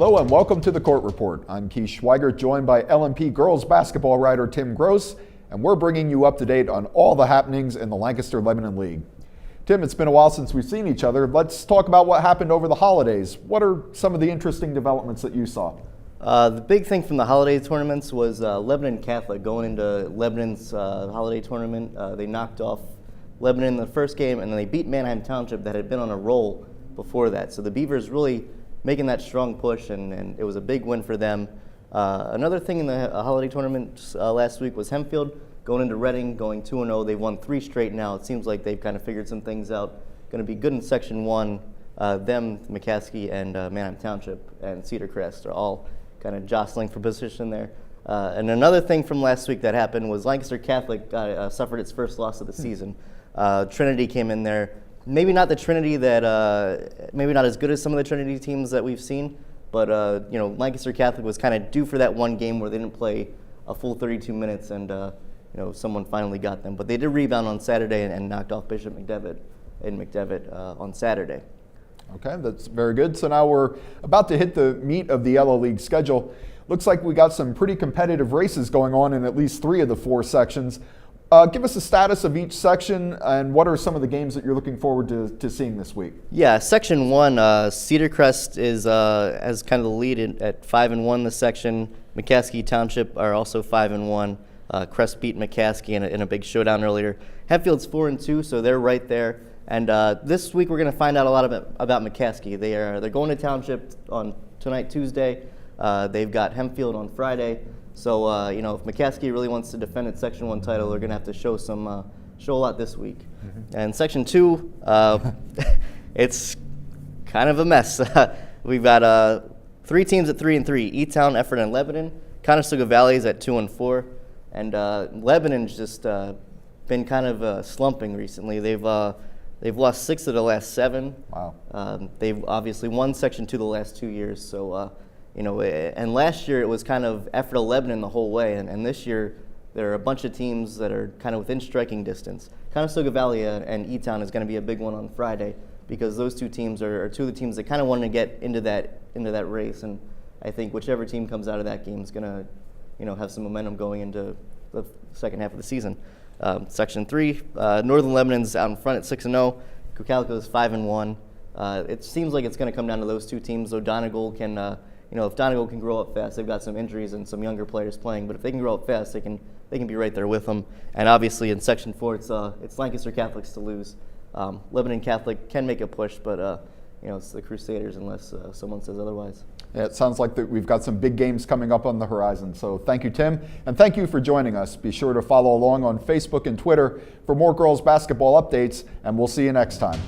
Hello and welcome to the Court Report. I'm Keith Schweigert, joined by LMP girls basketball writer Tim Gross, and we're bringing you up to date on all the happenings in the Lancaster-Lebanon League. Tim, it's been a while since we've seen each other. Let's talk about what happened over the holidays. What are some of the interesting developments that you saw? The big thing from the holiday tournaments was Lebanon Catholic going into Lebanon's holiday tournament. They knocked off Lebanon in the first game, and then they beat Manheim Township that had been on a roll before that. So the Beavers really making that strong push, and it was a big win for them. Another thing in the holiday tournament last week was Hempfield going into Reading, going 2-0. They've won 3 straight now. It seems like they've kind of figured some things out. Going to be good in Section 1. Them, McCaskey, and Manheim Township and Cedar Crest are all kind of jostling for position there. And another thing from last week that happened was Lancaster Catholic suffered its first loss of the season. Trinity came in there. Maybe not the Trinity that, maybe not as good as some of the Trinity teams that we've seen, but Lancaster Catholic was kind of due for that one game where they didn't play a full 32 minutes, and someone finally got them. But they did rebound on Saturday and knocked off Bishop McDevitt in McDevitt on Saturday. Okay, that's very good. So now we're about to hit the meat of the Yellow League schedule. Looks like we got some pretty competitive races going on in at least 3 of the 4 sections. Give us a status of each section, and what are some of the games that you're looking forward to seeing this week? Yeah, Section 1, Cedar Crest is as kind of the lead at 5-1 this section. McCaskey Township are also 5-1. Crest beat McCaskey in a big showdown earlier. Hempfield's 4-2, so they're right there. And this week we're going to find out a lot about McCaskey. They're going to Township on tonight, Tuesday. They've got Hempfield on Friday. So if McCaskey really wants to defend its Section 1 title, they're going to have to show a lot this week. Mm-hmm. And Section 2, it's kind of a mess. We've got 3 teams at 3-3: E-Town, Effort, and Lebanon. Conestoga Valley is at 2-4, and Lebanon's just been kind of slumping recently. They've lost 6 of the last 7. Wow. They've obviously won Section 2 the last 2 years. So, and last year it was kind of Effort of Lebanon the whole way. And this year there are a bunch of teams that are kind of within striking distance. Conestoga Valley and E-Town is going to be a big one on Friday, because those 2 teams are 2 of the teams that kind of want to get into that race. And I think whichever team comes out of that game is going to, have some momentum going into the second half of the season. Section 3, Northern Lebanon's out in front at 6-0. Cocalico's 5-1. It seems like it's going to come down to those 2 teams. Though Donegal can, if Donegal can grow up fast, they've got some injuries and some younger players playing. But if they can grow up fast, they can be right there with them. And obviously in Section 4, it's Lancaster Catholics to lose. Lebanon Catholic can make a push, but it's the Crusaders unless someone says otherwise. Yeah, it sounds like that we've got some big games coming up on the horizon. So thank you, Tim, and thank you for joining us. Be sure to follow along on Facebook and Twitter for more girls basketball updates, and we'll see you next time.